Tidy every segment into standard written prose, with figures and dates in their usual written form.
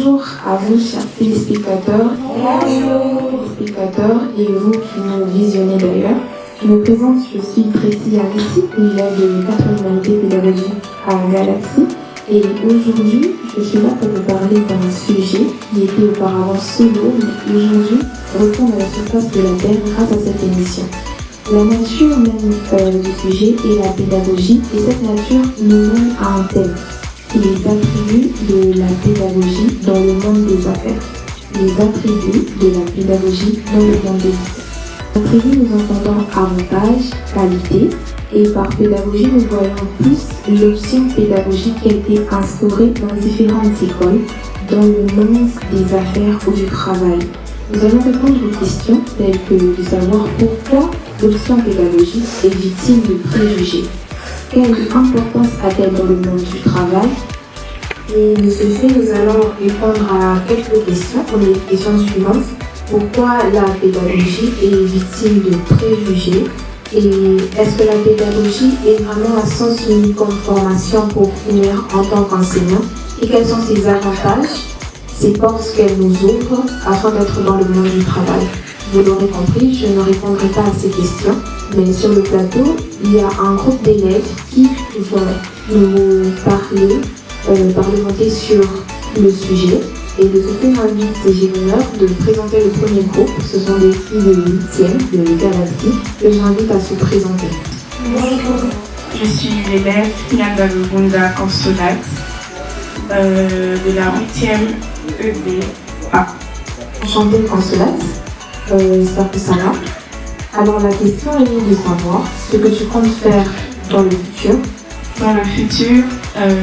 Bonjour à vous, chers téléspectateurs. Bonjour. Téléspectateurs et vous qui nous visionnez d'ailleurs. Je me présente, je suis Tracy Alissi, élève de 4e humanité pédagogique à Galaxy. Et aujourd'hui, je suis là pour vous parler d'un sujet qui était auparavant solo, mais aujourd'hui retourne à la surface de la Terre grâce à cette émission. La nature même du sujet est la pédagogie, et cette nature nous mène à un thème. Les attributs de la pédagogie dans le monde des affaires. Les attributs de la pédagogie dans le monde des affaires. Attributs, nous entendons avantages, qualité, et par pédagogie, nous voyons plus l'option pédagogique qui a été instaurée dans différentes écoles, dans le monde des affaires ou du travail. Nous allons répondre aux questions telles que de savoir pourquoi l'option pédagogique est victime de préjugés. Quelle importance a-t-elle dans le monde du travail? Et de ce fait, nous allons répondre à quelques questions. Pour les questions suivantes. Pourquoi la pédagogie est victime de préjugés? Et est-ce que la pédagogie est vraiment un sens unique comme formation pour finir en tant qu'enseignant? Et quels sont ses avantages, ses portes qu'elle nous ouvre afin d'être dans le monde du travail? Vous l'aurez compris, je ne répondrai pas à ces questions, mais sur le plateau, il y a un groupe d'élèves qui vont nous parlementer sur le sujet. Et de ce fait, j'ai l'honneur de présenter le premier groupe. Ce sont des filles de 8e de Galaxy que j'invite à se présenter. Bonjour. Je suis l'élève Nyanda Lubunda Consolat de la 8e EBA. Enchantée Consolat, j'espère que ça va. Alors la question est de savoir ce que tu comptes faire dans le futur. Dans le futur,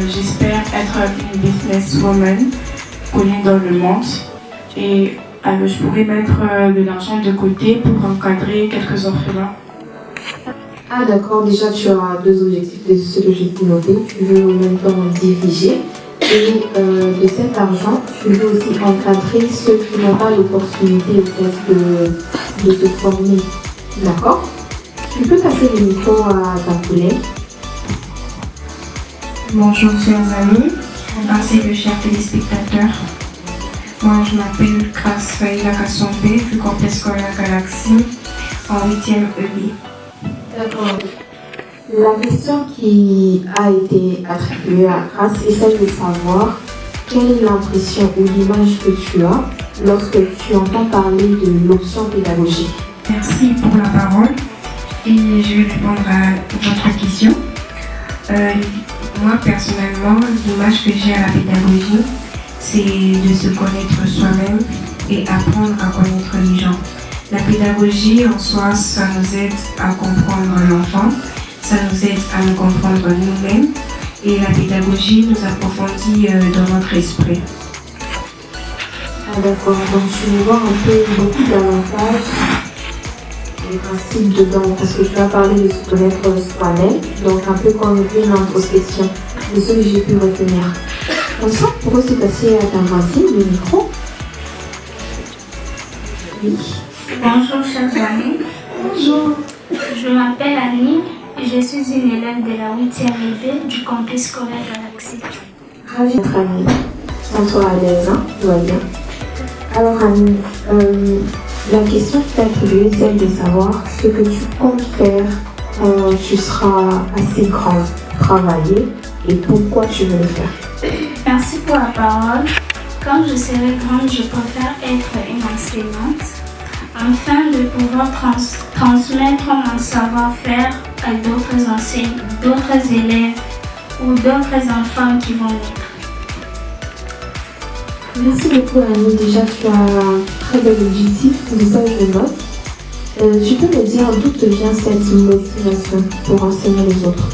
j'espère être une businesswoman connue dans le monde et je pourrais mettre de l'argent de côté pour encadrer quelques orphelins. Ah d'accord, déjà tu as deux objectifs de ce que j'ai pu noter. Tu veux en même temps diriger et de cet argent, tu veux aussi encadrer ceux qui n'ont pas l'opportunité de se former. D'accord? Tu peux passer le micro à ta collègue. Bonjour chers amis, ainsi que chers téléspectateurs. Moi je m'appelle Krasfaïla Kassombe du complexe scolaire Galaxy en 8e EB. D'accord. La question qui a été attribuée à Kras est celle de savoir quelle est l'impression ou l'image que tu as lorsque tu entends parler de l'option pédagogique. Merci pour la parole et je vais répondre à votre question. Moi personnellement, l'image que j'ai à la pédagogie, c'est de se connaître soi-même et apprendre à connaître les gens. La pédagogie en soi, ça nous aide à comprendre l'enfant, ça nous aide à nous comprendre nous-mêmes et la pédagogie nous approfondit dans notre esprit. Ah d'accord, donc tu nous vois un peu beaucoup d'avantages et principes dedans, parce que tu as parlé de se connaître soi-même, donc un peu comme une introspection de ce que j'ai pu retenir. Bonsoir, pourquoi se passer à ta voisine, le micro? Oui. Bonjour chers amis. Bonjour. Je m'appelle Annie et je suis une élève de la 8e EB du complexe scolaire Galaxy. Ravie d'être Annie. Sens-toi à l'aise, hein? Tout va bien. Alors Annie, la question qui t'a attribuée, c'est celle de savoir ce que tu comptes faire quand tu seras assez grand, travailler, et pourquoi tu veux le faire. Merci pour la parole. Quand je serai grande, je préfère être une enseignante afin de pouvoir transmettre mon savoir-faire à d'autres enseignants, d'autres élèves ou d'autres enfants qui vont naître. Merci beaucoup Annie, déjà tu as un très bel objectif, de ça je note. Tu peux me dire d'où te vient cette motivation pour enseigner les autres?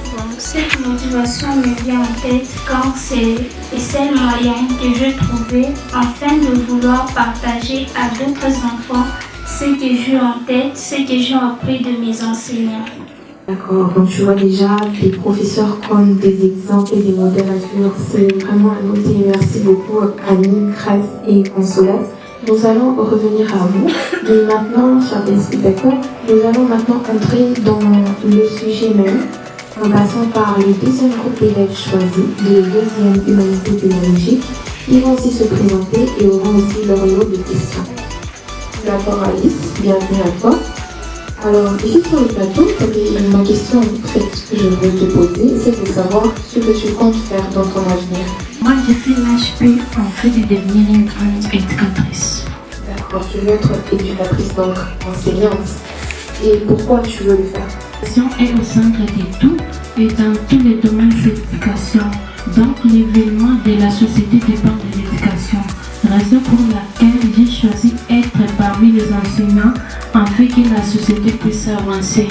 Donc, cette motivation me vient en tête quand c'est le seul moyen que j'ai trouvé afin de vouloir partager à d'autres enfants ce que j'ai en tête, ce que j'ai appris de mes enseignants. D'accord, donc tu vois déjà des professeurs comme des exemples et des modèles à suivre. C'est vraiment à noter. Merci beaucoup Annie, Kras et Consolate. Nous allons revenir à vous. Et maintenant, chers téléspectateurs, nous allons maintenant entrer dans le sujet même, en passant par le deuxième groupe d'élèves choisis, de 2e humanité pédagogique. Ils vont aussi se présenter et auront aussi leur lot de questions. D'accord Alice, bienvenue à toi. Alors, ici sur le plateau, ma question que je veux te poser, c'est de savoir ce que tu comptes faire dans ton avenir. Moi, j'ai fait l'HP en fait de devenir une grande éducatrice. D'accord, tu veux être éducatrice, donc enseignante. Et pourquoi tu veux le faire? L'éducation est au centre de tout et dans tous les domaines de l'éducation. Donc, l'événement de la société dépend de l'éducation. Raison pour laquelle j'ai choisi être parmi les enseignants afin que la société puisse avancer,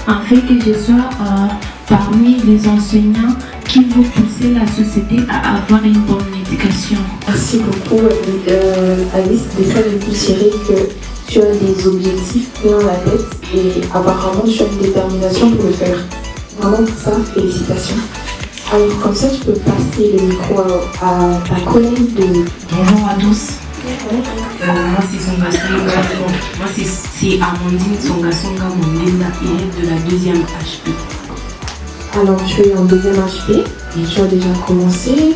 afin que je sois parmi les enseignants qui vont pousser la société à avoir une bonne éducation. Merci beaucoup Alice. Déjà, je peux tirer que tu as des objectifs plein la tête et apparemment tu as une détermination pour le faire. Vraiment pour ça, félicitations. Alors comme ça, tu peux passer le micro à ta collègue de... Bonjour à tous. Moi c'est c'est Amandine Songasonga Mondela, élève de la 2e HP. Alors tu es en 2e HP et tu as déjà commencé.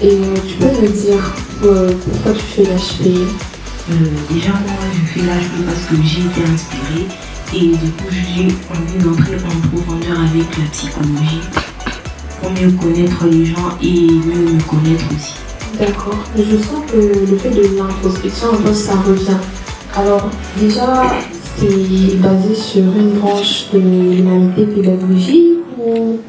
Et tu peux me dire pourquoi tu fais l'HP? Déjà moi je fais l'HP parce que j'ai été inspirée et du coup j'ai envie d'entrer en profondeur avec la psychologie pour mieux connaître les gens et mieux me connaître aussi. D'accord. Je sens que le fait de l'introspection, en fait, ça revient. Alors, déjà, c'est basé sur une branche de l'humanité pédagogique ou